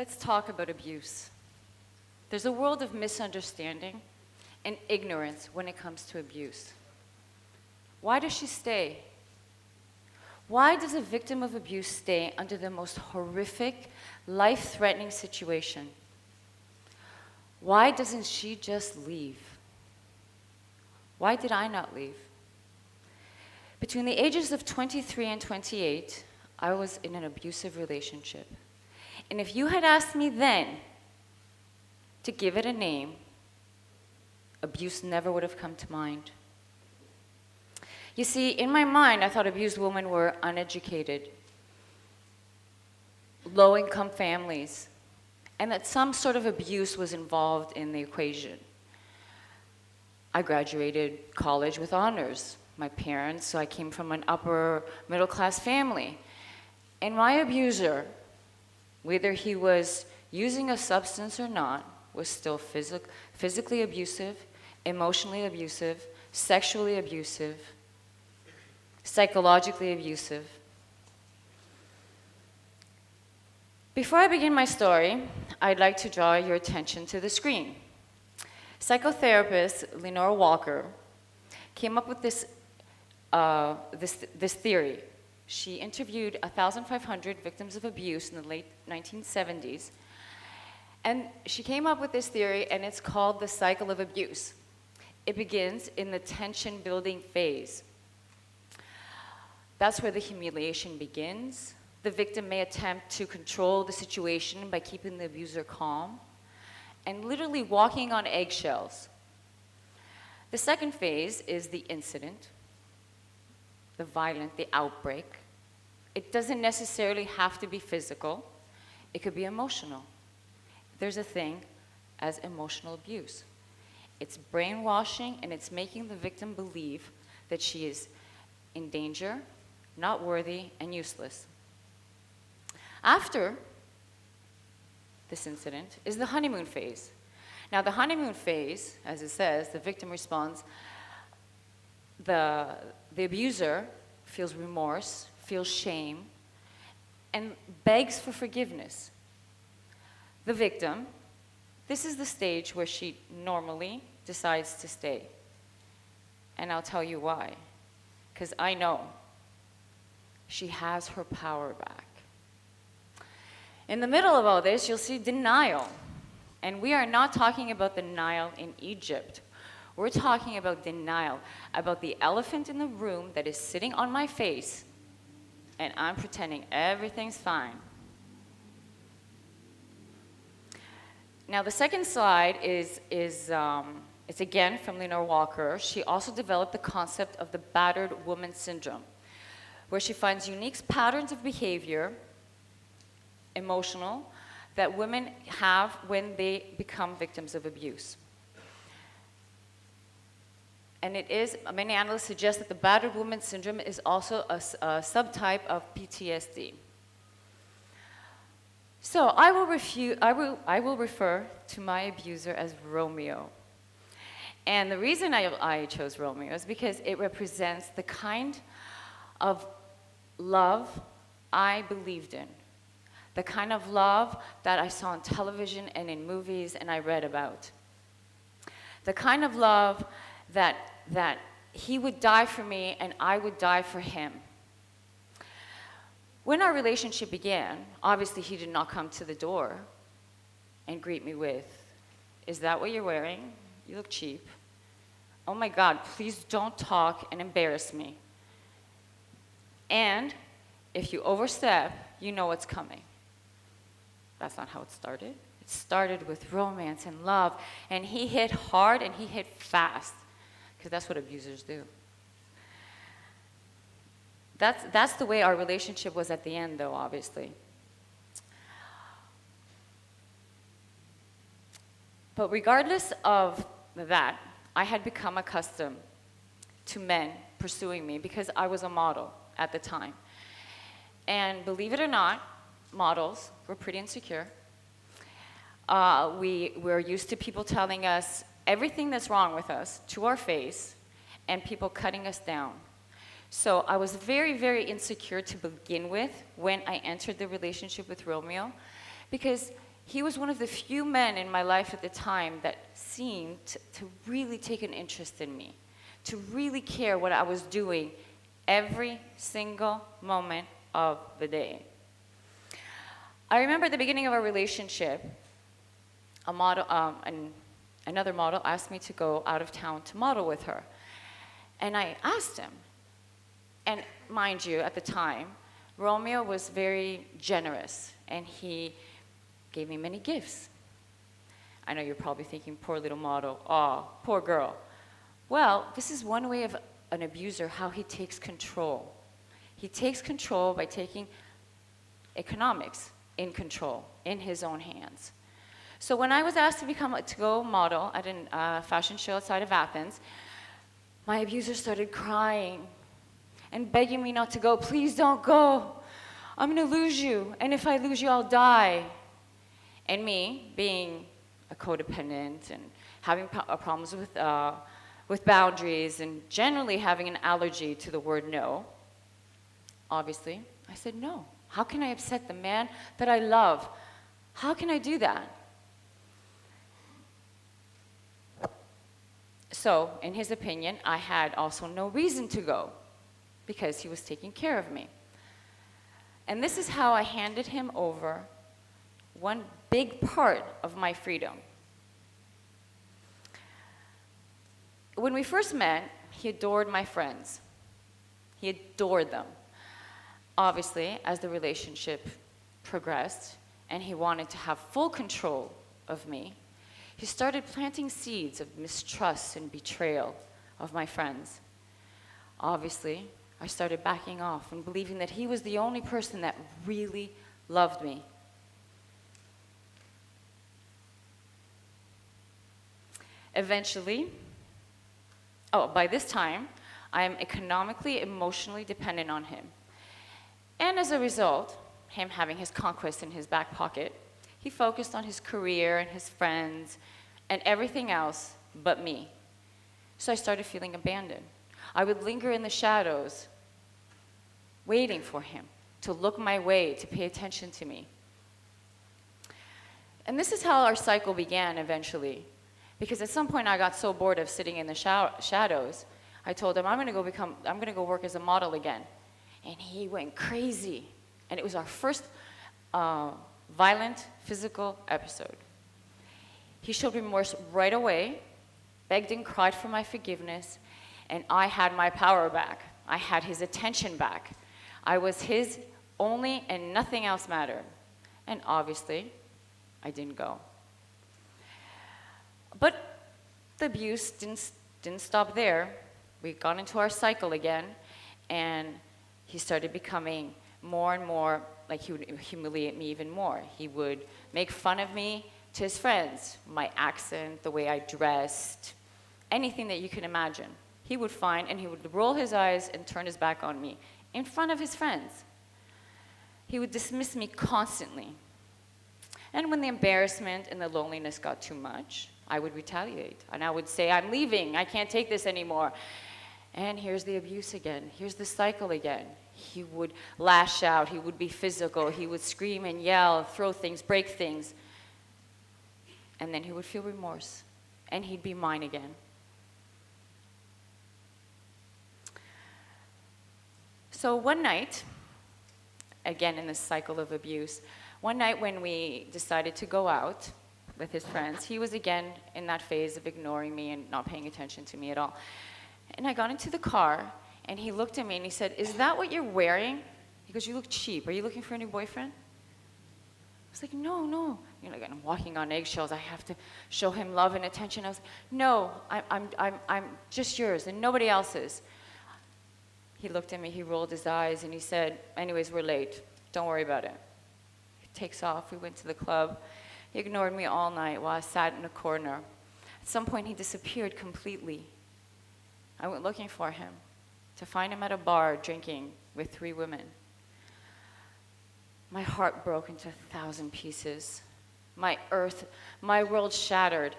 Let's talk about abuse. There's a world of misunderstanding and ignorance when it comes to abuse. Why does she stay? Why does a victim of abuse stay under the most horrific, life-threatening situation? Why doesn't she just leave? Why did I not leave? Between the ages of 23 and 28, I was in an abusive relationship. And if you had asked me then to give it a name, abuse never would have come to mind. You see, in my mind, I thought abused women were uneducated, low-income families, and that some sort of abuse was involved in the equation. I graduated college with honors. My parents, so I came from an upper middle-class family. And my abuser, whether he was using a substance or not, was still physically abusive, emotionally abusive, sexually abusive, psychologically abusive. Before I begin my story, I'd like to draw your attention to the screen. Psychotherapist Lenore Walker came up with this theory. She interviewed 1,500 victims of abuse in the late 1970s, and she came up with this theory, and it's called the cycle of abuse. It begins in the tension-building phase. That's where the humiliation begins. The victim may attempt to control the situation by keeping the abuser calm and literally walking on eggshells. The second phase is the incident, the violent, the outbreak. It doesn't necessarily have to be physical. It could be emotional. There's a thing as emotional abuse. It's brainwashing, and it's making the victim believe that she is in danger, not worthy, and useless. After this incident is the honeymoon phase. Now, the honeymoon phase, as it says, the victim responds, the abuser feels remorse, feels shame, and begs for forgiveness. The victim, this is the stage where she normally decides to stay. And I'll tell you why. Because I know she has her power back. In the middle of all this, you'll see denial. And we are not talking about denial in Egypt. We're talking about denial, about the elephant in the room that is sitting on my face, and I'm pretending everything's fine. Now, the second slide is it's again from Lenore Walker. She also developed the concept of the battered woman syndrome, where she finds unique patterns of behavior, emotional, that women have when they become victims of abuse. And it is, many analysts suggest that the battered woman syndrome is also a subtype of PTSD. So I will refer to my abuser as Romeo. And the reason I chose Romeo is because it represents the kind of love I believed in. The kind of love that I saw on television and in movies and I read about. The kind of love that he would die for me and I would die for him. When our relationship began, obviously he did not come to the door and greet me with, "Is that what you're wearing? You look cheap. Oh my God, please don't talk and embarrass me. And if you overstep, you know what's coming." That's not how it started. It started with romance and love, and he hit hard and he hit fast, because that's what abusers do. That's the way our relationship was at the end, though, obviously. But regardless of that, I had become accustomed to men pursuing me because I was a model at the time. And believe it or not, models were pretty insecure. We were used to people telling us everything that's wrong with us to our face and people cutting us down. So I was very, very insecure to begin with when I entered the relationship with Romeo, because He was one of the few men in my life at the time that seemed to really take an interest in me, to really care what I was doing every single moment of the day. I remember at the beginning of our relationship, a model, another model asked me to go out of town to model with her. And I asked him, and mind you, at the time, Romeo was very generous, and he gave me many gifts. I know you're probably thinking, poor little model, oh, poor girl. Well, this is one way of an abuser, how he takes control. He takes control by taking economics in control, in his own hands. So when I was asked to go model at a fashion show outside of Athens, my abuser started crying and begging me not to go. Please don't go. I'm gonna lose you, and if I lose you, I'll die. And me, being a codependent and having problems with boundaries and generally having an allergy to the word no, obviously, I said no. How can I upset the man that I love? How can I do that? So, in his opinion, I had also no reason to go because he was taking care of me. And this is how I handed him over one big part of my freedom. When we first met, he adored my friends. He adored them. Obviously, as the relationship progressed and he wanted to have full control of me, he started planting seeds of mistrust and betrayal of my friends. Obviously, I started backing off and believing that he was the only person that really loved me. Eventually, by this time, I am economically, emotionally dependent on him. And as a result, him having his conquest in his back pocket, he focused on his career and his friends and everything else but me. So I started feeling abandoned. I would linger in the shadows, waiting for him to look my way, to pay attention to me. And this is how our cycle began eventually. Because at some point I got so bored of sitting in the shadows, I told him, I'm gonna go work as a model again. And he went crazy. And it was our first violent physical episode. He showed remorse right away, begged and cried for my forgiveness, and I had my power back. I had his attention back. I was his only, and nothing else mattered. And obviously, I didn't go. But the abuse didn't stop there. We got into our cycle again, and he started becoming more and more, like he would humiliate me even more. He would make fun of me to his friends, my accent, the way I dressed, anything that you can imagine. He would find, and he would roll his eyes and turn his back on me in front of his friends. He would dismiss me constantly. And when the embarrassment and the loneliness got too much, I would retaliate. And I would say, I'm leaving, I can't take this anymore. And here's the abuse again. Here's the cycle again. He would lash out, he would be physical, he would scream and yell, throw things, break things. And then he would feel remorse, and he'd be mine again. So one night, again in this cycle of abuse, one night when we decided to go out with his friends, he was again in that phase of ignoring me and not paying attention to me at all. And I got into the car, and he looked at me and he said, "Is that what you're wearing?" He goes, "You look cheap. Are you looking for a new boyfriend?" I was like, no. You know, like, I'm walking on eggshells. I have to show him love and attention. I was like, no, I'm just yours and nobody else's. He looked at me, he rolled his eyes, and he said, "Anyways, we're late. Don't worry about it." He takes off. We went to the club. He ignored me all night while I sat in a corner. At some point, he disappeared completely. I went looking for him, to find him at a bar drinking with 3 women. My heart broke into 1,000 pieces. My world shattered.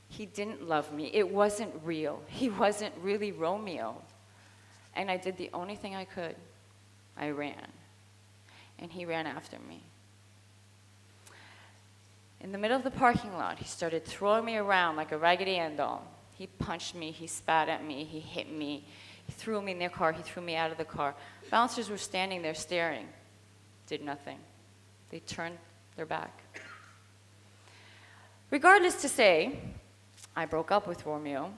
He didn't love me. It wasn't real. He wasn't really Romeo. And I did the only thing I could. I ran. And he ran after me. In the middle of the parking lot, he started throwing me around like a Raggedy Ann doll. He punched me, he spat at me, he hit me, he threw me in their car, he threw me out of the car. Bouncers were standing there staring, did nothing. They turned their back. Regardless to say, I broke up with Romeo,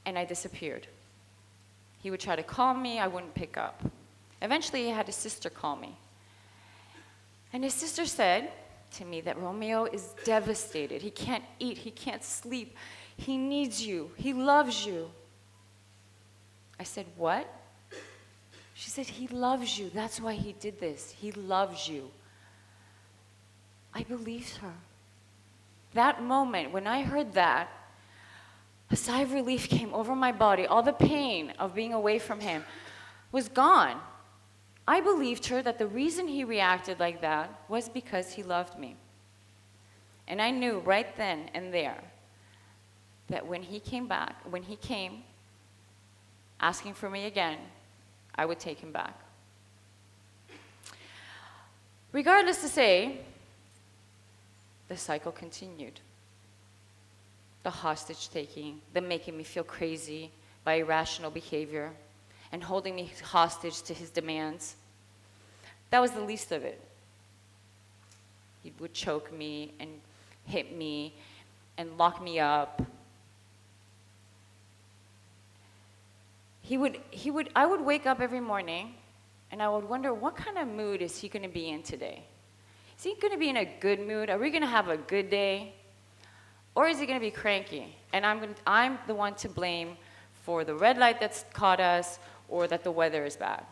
and I disappeared. He would try to call me, I wouldn't pick up. Eventually, he had his sister call me. And his sister said to me that Romeo is devastated. He can't eat, he can't sleep. He needs you, he loves you. I said, what? She said, he loves you. That's why he did this. He loves you. I believed her. That moment, when I heard that, a sigh of relief came over my body. All the pain of being away from him was gone. I believed her that the reason he reacted like that was because he loved me. And I knew right then and there that when he came asking for me again, I would take him back. Regardless to say, the cycle continued. The hostage taking, the making me feel crazy by irrational behavior, and holding me hostage to his demands. That was the least of it. He would choke me and hit me and lock me up. I would wake up every morning and I would wonder, what kind of mood is he going to be in today? Is he going to be in a good mood? Are we going to have a good day? Or is he going to be cranky? And I'm the one to blame for the red light that's caught us or that the weather is bad.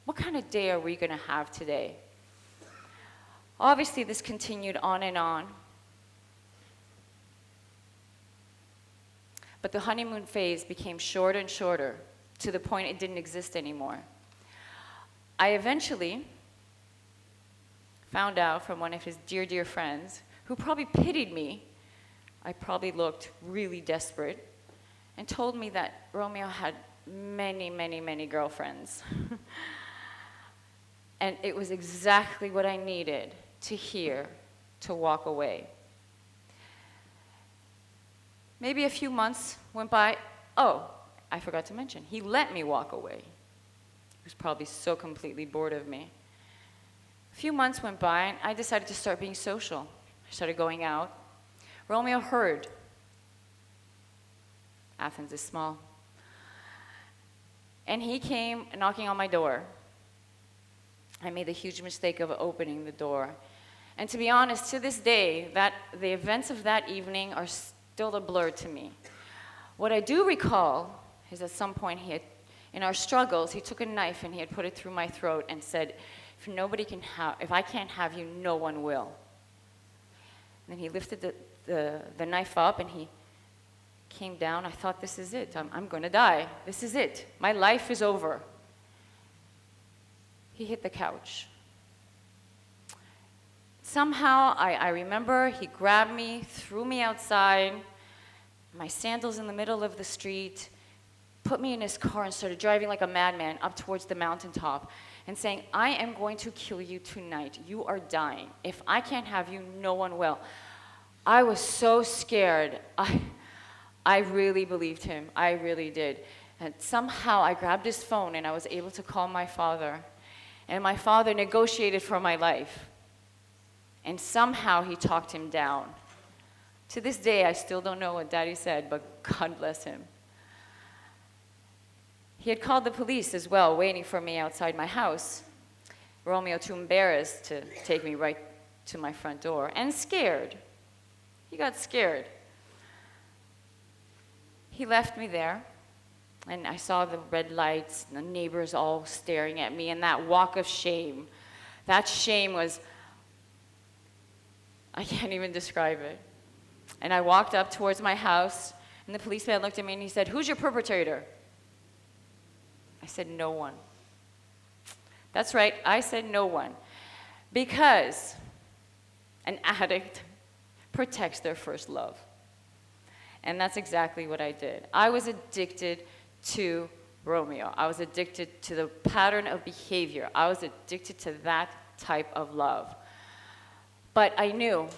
What kind of day are we going to have today? Obviously, this continued on and on. But the honeymoon phase became shorter and shorter to the point it didn't exist anymore. I eventually found out from one of his dear, dear friends, who probably pitied me. I probably looked really desperate, and told me that Romeo had many, many, many girlfriends. And it was exactly what I needed to hear to walk away. Maybe a few months went by. Oh, I forgot to mention, he let me walk away. He was probably so completely bored of me. A few months went by, and I decided to start being social. I started going out. Romeo heard. Athens is small. And he came knocking on my door. I made the huge mistake of opening the door. And to be honest, to this day, the events of that evening are still a blur to me. What I do recall is at some point in our struggles, he took a knife and he had put it through my throat and said, if I can't have you, no one will. And then he lifted the knife up and he came down. I thought, this is it. I'm going to die. This is it. My life is over. He hit the couch. Somehow, I remember he grabbed me, threw me outside, my sandals in the middle of the street, put me in his car and started driving like a madman up towards the mountaintop and saying, I am going to kill you tonight. You are dying. If I can't have you, no one will. I was so scared. I really believed him. I really did. And somehow I grabbed his phone and I was able to call my father. And my father negotiated for my life. And somehow he talked him down. To this day, I still don't know what Daddy said, but God bless him. He had called the police as well, waiting for me outside my house. Romeo, too embarrassed to take me right to my front door, and scared. He got scared. He left me there, and I saw the red lights, and the neighbors all staring at me, and that walk of shame. That shame was, I can't even describe it. And I walked up towards my house, and the policeman looked at me and he said, "Who's your perpetrator?" I said, "No one." That's right, I said no one. Because an addict protects their first love. And that's exactly what I did. I was addicted to Romeo. I was addicted to the pattern of behavior. I was addicted to that type of love. But I knew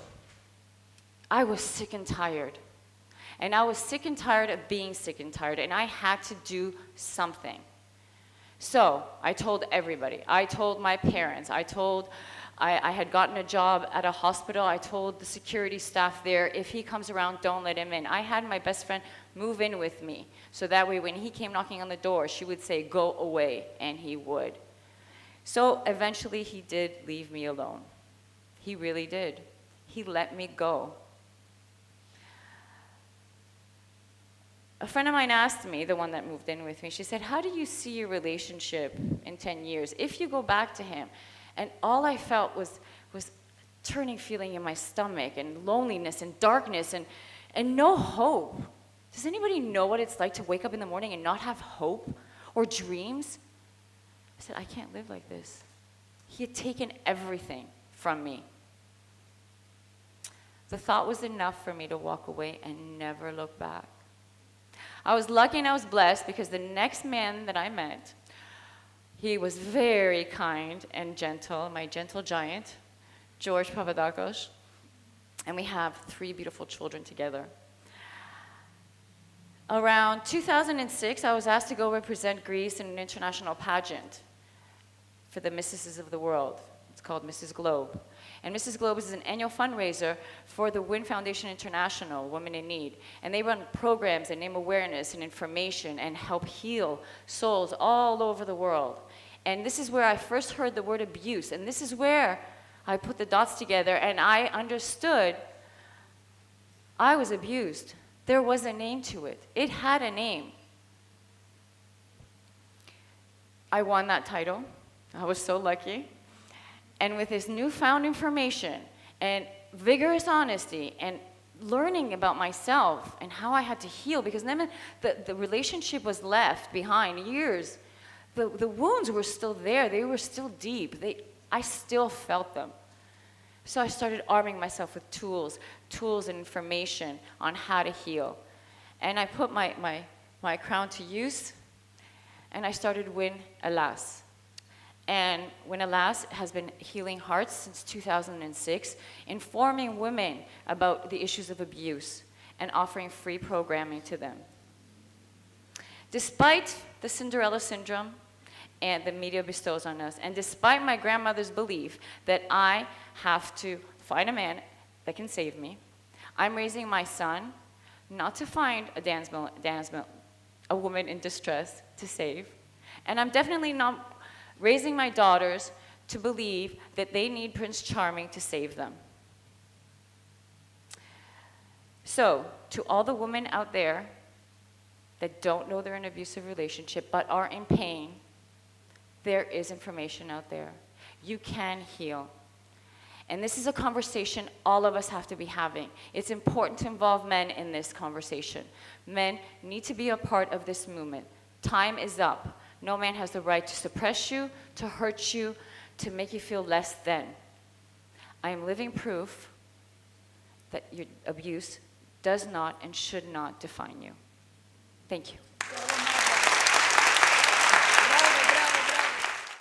I was sick and tired. And I was sick and tired of being sick and tired, and I had to do something. So I told everybody. I told my parents. I had gotten a job at a hospital. I told the security staff there, if he comes around, don't let him in. I had my best friend move in with me, so that way when he came knocking on the door, she would say, go away, and he would. So eventually he did leave me alone. He really did. He let me go. A friend of mine asked me, the one that moved in with me, she said, how do you see your relationship in 10 years if you go back to him? And all I felt was turning feeling in my stomach, and loneliness and darkness and no hope. Does anybody know what it's like to wake up in the morning and not have hope or dreams? I said, I can't live like this. He had taken everything from me. The thought was enough for me to walk away and never look back. I was lucky and I was blessed because the next man that I met, he was very kind and gentle, my gentle giant, George Papadakos, and we have 3 beautiful children together. Around 2006, I was asked to go represent Greece in an international pageant for the Mistresses of the World. It's called Mrs. Globe. And Mrs. Globe is an annual fundraiser for the WIN Foundation International, Women in Need. And they run programs and name awareness and information and help heal souls all over the world. And this is where I first heard the word abuse. And this is where I put the dots together and I understood I was abused. There was a name to it. It had a name. I won that title. I was so lucky. And with this newfound information and vigorous honesty and learning about myself and how I had to heal, because then the relationship was left behind years. The wounds were still there. They were still deep. I still felt them. So I started arming myself with tools and information on how to heal. And I put my crown to use, and I started WIN Alas. And WIN Alas has been healing hearts since 2006, informing women about the issues of abuse and offering free programming to them. Despite the Cinderella syndrome and the media bestows on us, and despite my grandmother's belief that I have to find a man that can save me, I'm raising my son not to find a woman in distress to save, and I'm definitely not raising my daughters to believe that they need Prince Charming to save them. So, to all the women out there that don't know they're in an abusive relationship but are in pain, there is information out there. You can heal. And this is a conversation all of us have to be having. It's important to involve men in this conversation. Men need to be a part of this movement. Time is up. No man has the right to suppress you, to hurt you, to make you feel less than. I am living proof that your abuse does not and should not define you. Thank you.